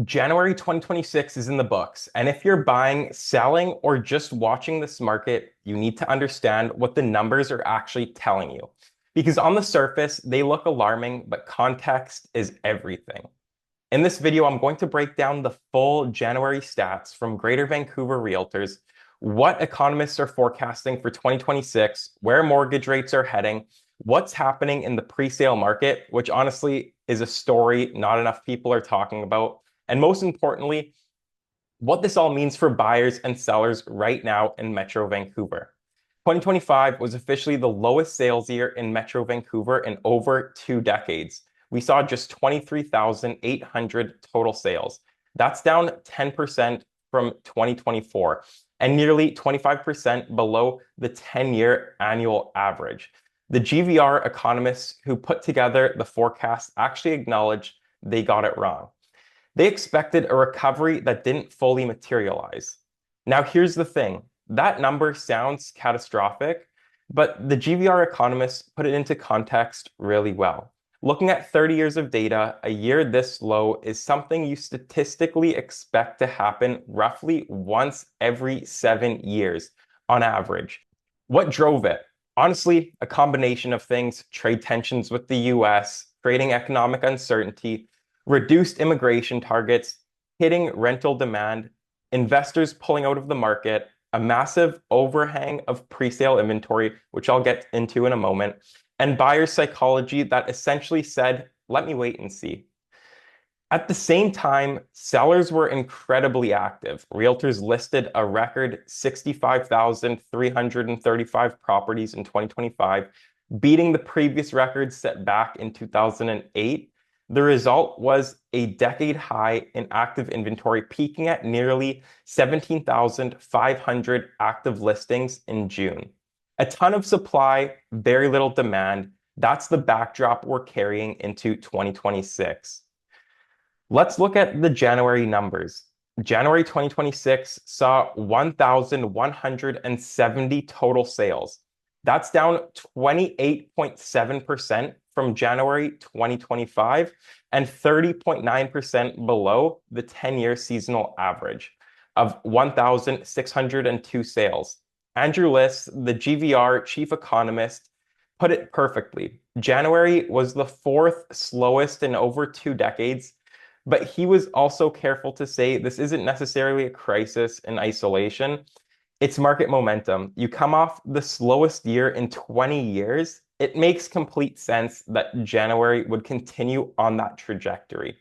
January 2026 is in the books, and if you're buying, selling, or just watching this market, you need to understand what the numbers are actually telling you. Because on the surface, they look alarming, but context is everything. In this video, I'm going to break down the full January stats from Greater Vancouver REALTORS, what economists are forecasting for 2026, where mortgage rates are heading, what's happening in the presale market, which honestly is a story not enough people are talking about, and most importantly, what this all means for buyers and sellers right now in Metro Vancouver. 2025 was officially the lowest sales year in Metro Vancouver in over 2 decades. We saw just 23,800 total sales. That's down 10% from 2024 and nearly 25% below the 10-year annual average. The GVR economists who put together the forecast actually acknowledged they got it wrong. They expected a recovery that didn't fully materialize. Now, here's the thing. That number sounds catastrophic, but the GVR economists put it into context really well. Looking at 30 years of data, a year this low is something you statistically expect to happen roughly once every 7 years on average. What drove it? Honestly, a combination of things: trade tensions with the US, creating economic uncertainty, reduced immigration targets, hitting rental demand, investors pulling out of the market, a massive overhang of presale inventory, which I'll get into in a moment, and buyer psychology that essentially said, let me wait and see. At the same time, sellers were incredibly active. Realtors listed a record 65,335 properties in 2025, beating the previous record set back in 2008. The result was a decade high in active inventory, peaking at nearly 17,500 active listings in June. A ton of supply, very little demand. That's the backdrop we're carrying into 2026. Let's look at the January numbers. January 2026 saw 1,170 total sales. That's down 28.7% from January 2025 and 30.9% below the 10-year seasonal average of 1,602 sales. Andrew Liss, the GVR chief economist, put it perfectly. January was the fourth slowest in over 2 decades, but he was also careful to say this isn't necessarily a crisis in isolation. It's market momentum. You come off the slowest year in 20 years, it makes complete sense that January would continue on that trajectory.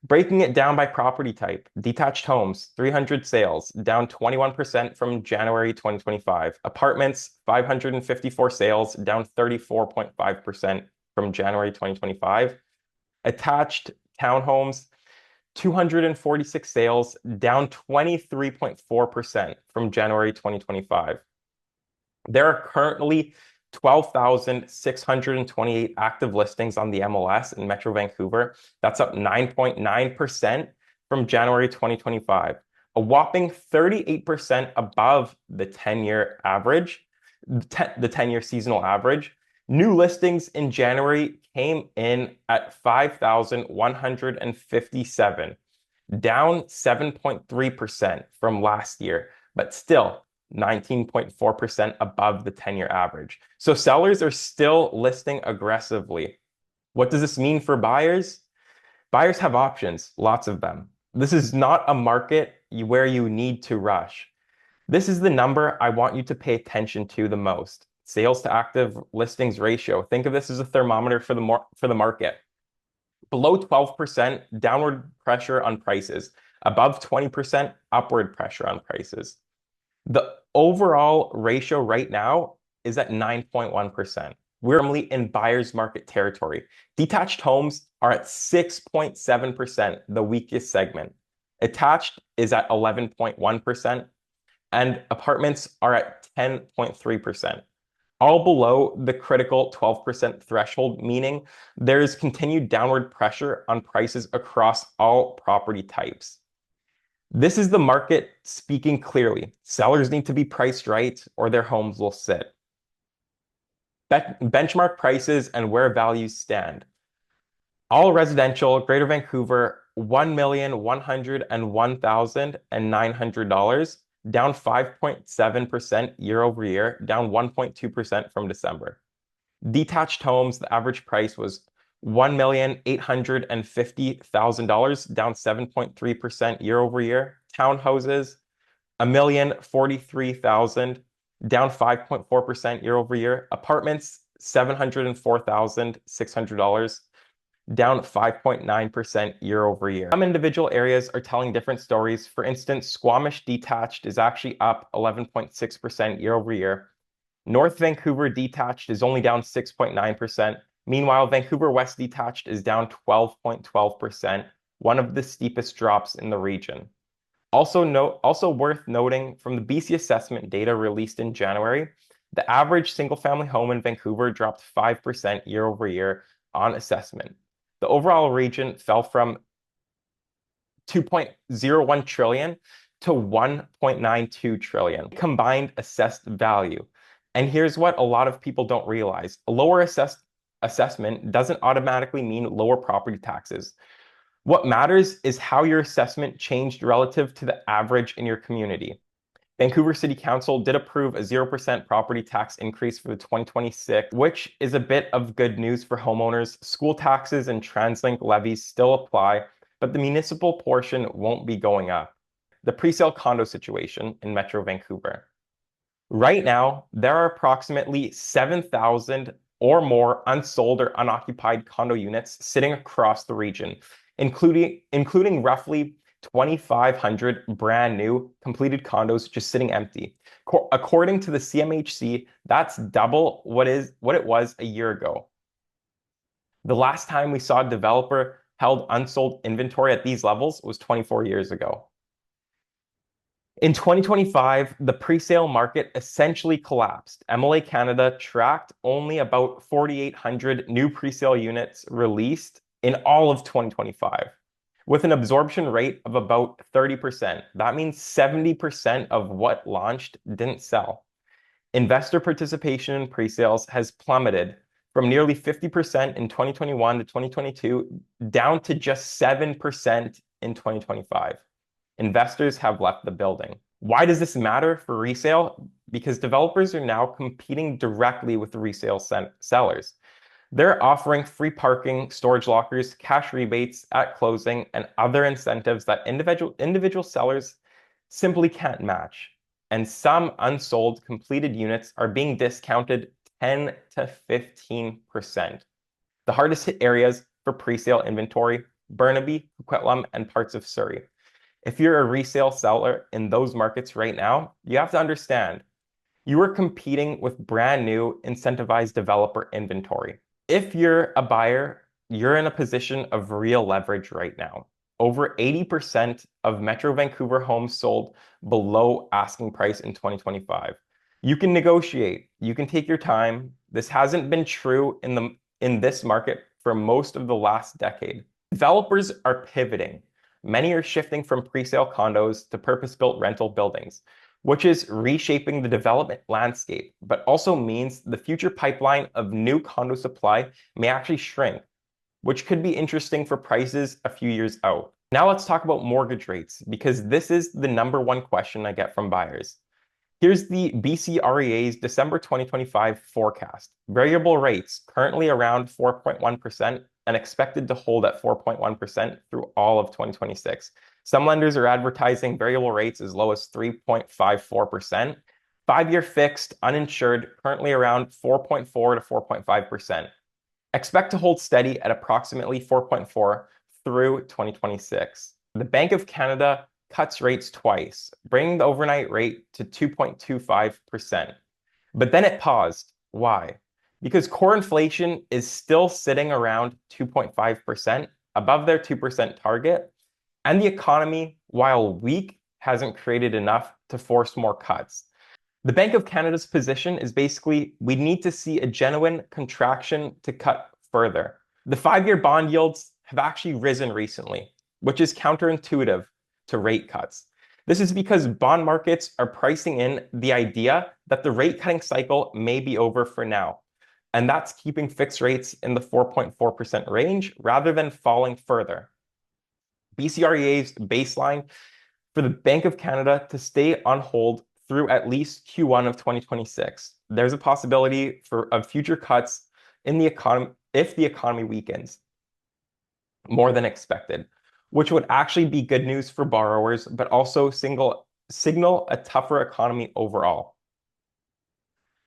Breaking it down by property type, detached homes, 300 sales, down 21% from January 2025. Apartments, 554 sales, down 34.5% from January 2025. Attached townhomes, 246 sales, down 23.4% from January 2025. There are currently 12,628 active listings on the MLS in Metro Vancouver. That's up 9.9% from January 2025, a whopping 38% above the 10-year average, the 10-year seasonal average. New listings in January came in at 5,157, down 7.3% from last year, but still 19.4% above the 10-year average. So sellers are still listing aggressively. What does this mean for buyers? Buyers have options, lots of them. This is not a market where you need to rush. This is the number I want you to pay attention to the most. Sales to active listings ratio. Think of this as a thermometer for the market. Below 12%, downward pressure on prices. Above 20%, upward pressure on prices. The overall ratio right now is at 9.1%. We're firmly in buyer's market territory. Detached homes are at 6.7%, the weakest segment. Attached is at 11.1%, and apartments are at 10.3%. All below the critical 12% threshold, meaning there is continued downward pressure on prices across all property types. This is the market speaking clearly. Sellers need to be priced right or their homes will sit. Benchmark prices and where values stand. All residential, Greater Vancouver, $1,101,900, down 5.7% year over year, down 1.2% from December. Detached homes, the average price was $1,850,000, down 7.3% year over year. Townhouses, $1,043,000, down 5.4% year over year. Apartments, $704,600, down 5.9% year over year. Some individual areas are telling different stories. For instance, Squamish Detached is actually up 11.6% year over year. North Vancouver Detached is only down 6.9%. Meanwhile, Vancouver West Detached is down 12.12%, one of the steepest drops in the region. Also worth noting, from the BC assessment data released in January, the average single-family home in Vancouver dropped 5% year over year on assessment. The overall region fell from 2.01 trillion to 1.92 trillion combined assessed value. And here's what a lot of people don't realize. A lower assessment doesn't automatically mean lower property taxes. What matters is how your assessment changed relative to the average in your community. Vancouver City Council did approve a 0% property tax increase for the 2026, which is a bit of good news for homeowners. School taxes and TransLink levies still apply, but the municipal portion won't be going up. The presale condo situation in Metro Vancouver. Right now, there are approximately 7,000 or more unsold or unoccupied condo units sitting across the region, including roughly 2,500 brand new completed condos just sitting empty. According to the CMHC, that's double what it was a year ago. The last time we saw a developer held unsold inventory at these levels was 24 years ago. In 2025, the presale market essentially collapsed. MLA Canada tracked only about 4,800 new presale units released in all of 2025, with an absorption rate of about 30%. That means 70% of what launched didn't sell. Investor participation in presales has plummeted from nearly 50% in 2021 to 2022 down to just 7% in 2025. Investors have left the building. Why does this matter for resale? Because developers are now competing directly with the resale sellers. They're offering free parking, storage lockers, cash rebates at closing, and other incentives that individual sellers simply can't match. And some unsold completed units are being discounted 10 to 15%. The hardest hit areas for presale inventory: Burnaby, Coquitlam, and parts of Surrey. If you're a resale seller in those markets right now, you have to understand you are competing with brand new incentivized developer inventory. If you're a buyer, you're in a position of real leverage right now. Over 80% of Metro Vancouver homes sold below asking price in 2025. You can negotiate, you can take your time. This hasn't been true in this market for most of the last decade. Developers are pivoting. Many are shifting from presale condos to purpose-built rental buildings, which is reshaping the development landscape, but also means the future pipeline of new condo supply may actually shrink, which could be interesting for prices a few years out. Now let's talk about mortgage rates, because this is the #1 question I get from buyers. Here's the BCREA's December 2025 forecast. Variable rates currently around 4.1% and expected to hold at 4.1% through all of 2026. Some lenders are advertising variable rates as low as 3.54%. 5-year fixed, uninsured, currently around 4.4 to 4.5%. Expect to hold steady at approximately 4.4 through 2026. The Bank of Canada cuts rates twice, bringing the overnight rate to 2.25%. But then it paused. Why? Because core inflation is still sitting around 2.5%, above their 2% target, and the economy, while weak, hasn't created enough to force more cuts. The Bank of Canada's position is basically, we need to see a genuine contraction to cut further. The 5-year bond yields have actually risen recently, which is counterintuitive to rate cuts. This is because bond markets are pricing in the idea that the rate cutting cycle may be over for now. And that's keeping fixed rates in the 4.4% range rather than falling further. BCREA's baseline for the Bank of Canada to stay on hold through at least Q1 of 2026. There's a possibility of future cuts in the economy if the economy weakens more than expected, which would actually be good news for borrowers, but also signal a tougher economy overall.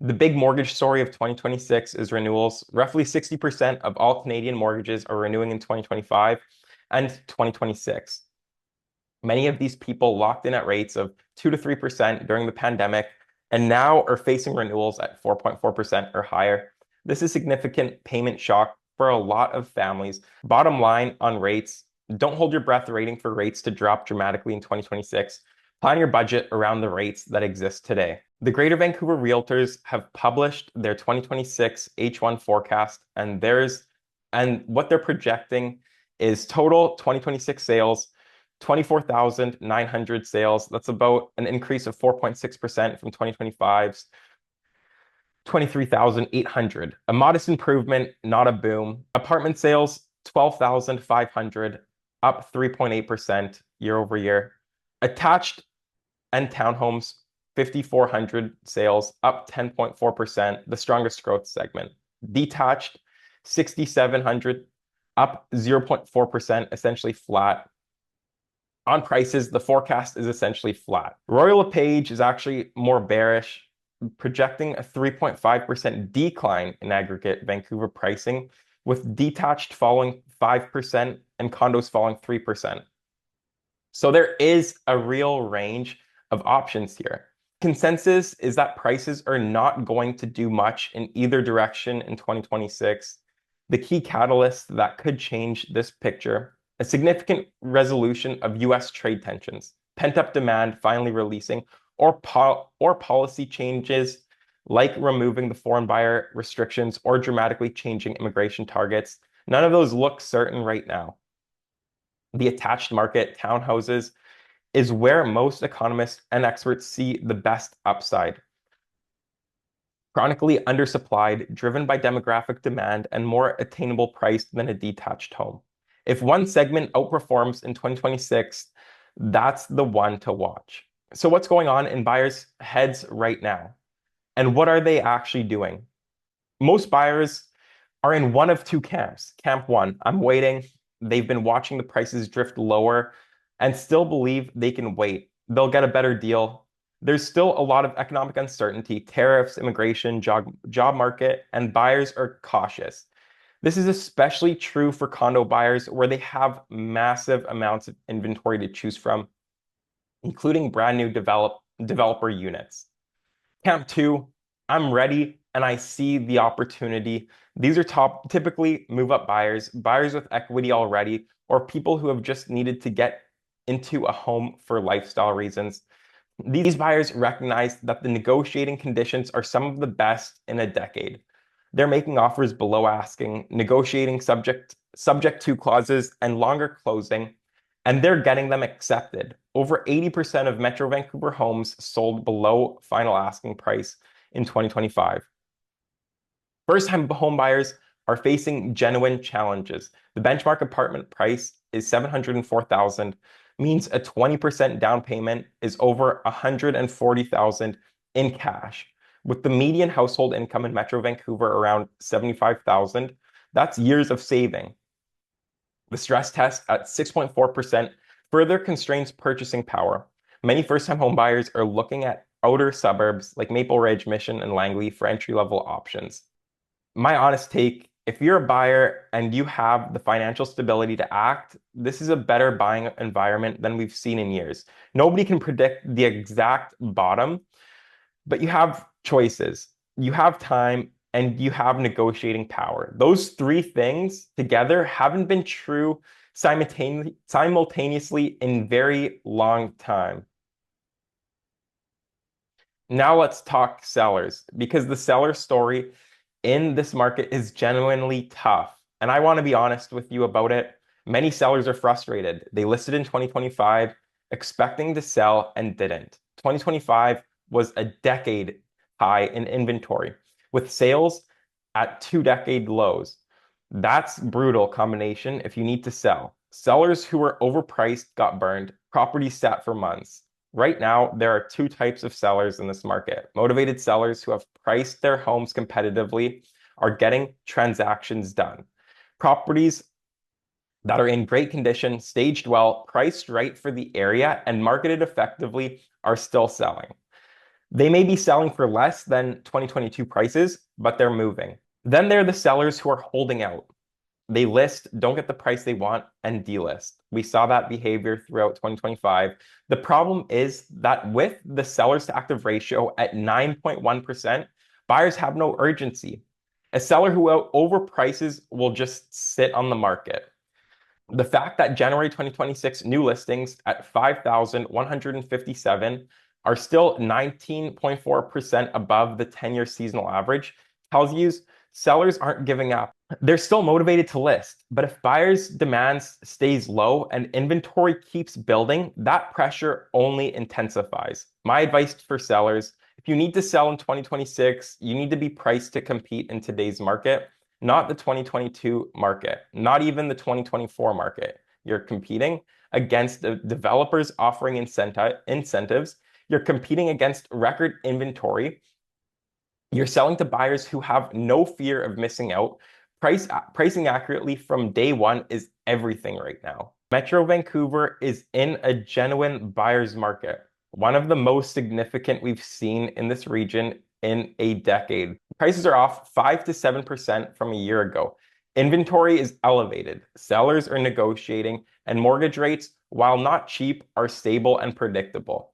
The big mortgage story of 2026 is renewals. Roughly 60% of all Canadian mortgages are renewing in 2025 and 2026. Many of these people locked in at rates of 2 to 3% during the pandemic and now are facing renewals at 4.4% or higher. This is significant payment shock for a lot of families. Bottom line on rates, don't hold your breath waiting for rates to drop dramatically in 2026. Plan your budget around the rates that exist today. The Greater Vancouver Realtors have published their 2026 H1 forecast, and what they're projecting is total 2026 sales 24,900 sales. That's about an increase of 4.6% from 2025's 23,800. A modest improvement, not a boom. Apartment sales, 12,500, up 3.8% year over year. Attached and townhomes, 5,400 sales, up 10.4%, the strongest growth segment. Detached, 6,700, up 0.4%, essentially flat. On prices, the forecast is essentially flat. Royal LePage is actually more bearish, projecting a 3.5% decline in aggregate Vancouver pricing, with detached falling 5% and condos falling 3%. So there is a real range of options here. Consensus is that prices are not going to do much in either direction in 2026. The key catalyst that could change this picture: a significant resolution of US trade tensions, pent-up demand finally releasing, or policy changes like removing the foreign buyer restrictions or dramatically changing immigration targets. None of those look certain right now. The attached market, townhouses, is where most economists and experts see the best upside. Chronically undersupplied, driven by demographic demand and more attainable price than a detached home. If one segment outperforms in 2026, that's the one to watch. So what's going on in buyers' heads right now? And what are they actually doing? Most buyers are in one of two camps. Camp one, I'm waiting. They've been watching the prices drift lower and still believe they can wait. They'll get a better deal. There's still a lot of economic uncertainty, tariffs, immigration, job market, and buyers are cautious. This is especially true for condo buyers where they have massive amounts of inventory to choose from, including brand new developer units. Camp two, I'm ready and I see the opportunity. These are typically move-up buyers, buyers with equity already, or people who have just needed to get into a home for lifestyle reasons. These buyers recognize that the negotiating conditions are some of the best in a decade. They're making offers below asking, negotiating subject to clauses and longer closing, and they're getting them accepted. Over 80% of Metro Vancouver homes sold below final asking price in 2025. First-time home buyers are facing genuine challenges. The benchmark apartment price is $704,000, means a 20% down payment is over $140,000 in cash. With the median household income in Metro Vancouver around $75,000, that's years of saving. The stress test at 6.4% further constrains purchasing power. Many first-time home buyers are looking at outer suburbs like Maple Ridge, Mission, and Langley for entry-level options. My honest take, if you're a buyer and you have the financial stability to act, this is a better buying environment than we've seen in years. Nobody can predict the exact bottom, but you have choices, you have time, and you have negotiating power. Those three things together haven't been true simultaneously in very long time. Now let's talk sellers, because the seller story in this market is genuinely tough. And I want to be honest with you about it. Many sellers are frustrated. They listed in 2025, expecting to sell and didn't. 2025 was a decade high in inventory, with sales at 2-decade lows. That's brutal combination if you need to sell. Sellers who were overpriced got burned. Properties sat for months. Right now, there are two types of sellers in this market. Motivated sellers who have priced their homes competitively are getting transactions done. Properties that are in great condition, staged well, priced right for the area, and marketed effectively are still selling. They may be selling for less than 2022 prices, but they're moving. Then there are the sellers who are holding out. They list, don't get the price they want, and delist. We saw that behavior throughout 2025. The problem is that with the sellers to active ratio at 9.1%, buyers have no urgency. A seller who overprices will just sit on the market. The fact that January 2026 new listings at 5,157 are still 19.4% above the 10-year seasonal average tells you sellers aren't giving up. They're still motivated to list, but if buyers' demands stays low and inventory keeps building, that pressure only intensifies. My advice for sellers, if you need to sell in 2026, you need to be priced to compete in today's market, not the 2022 market, not even the 2024 market. You're competing against the developers offering incentives. You're competing against record inventory. You're selling to buyers who have no fear of missing out. Pricing accurately from day one is everything right now. Metro Vancouver is in a genuine buyer's market, one of the most significant we've seen in this region in a decade. Prices are off 5 to 7% from a year ago. Inventory is elevated, sellers are negotiating, and mortgage rates, while not cheap, are stable and predictable.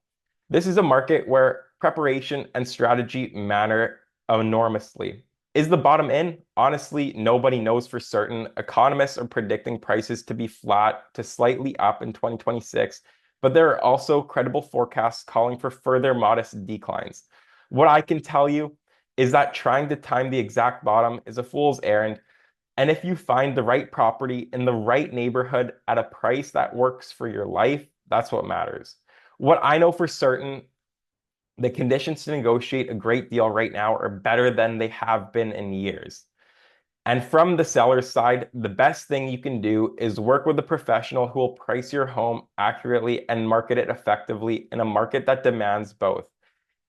This is a market where preparation and strategy matter enormously. Is the bottom in? Honestly, nobody knows for certain. Economists are predicting prices to be flat to slightly up in 2026, but there are also credible forecasts calling for further modest declines. What I can tell you is that trying to time the exact bottom is a fool's errand. And if you find the right property in the right neighborhood at a price that works for your life, that's what matters. What I know for certain, the conditions to negotiate a great deal right now are better than they have been in years. And from the seller's side, the best thing you can do is work with a professional who will price your home accurately and market it effectively in a market that demands both.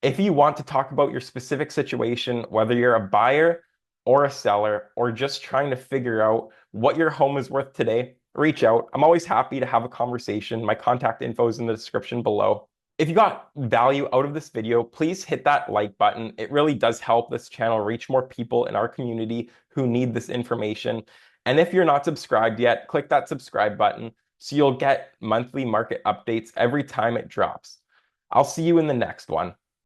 If you want to talk about your specific situation, whether you're a buyer or a seller, or just trying to figure out what your home is worth today, reach out. I'm always happy to have a conversation. My contact info is in the description below. If you got value out of this video, please hit that like button. It really does help this channel reach more people in our community who need this information. And if you're not subscribed yet, click that subscribe button so you'll get monthly market updates every time it drops. I'll see you in the next one.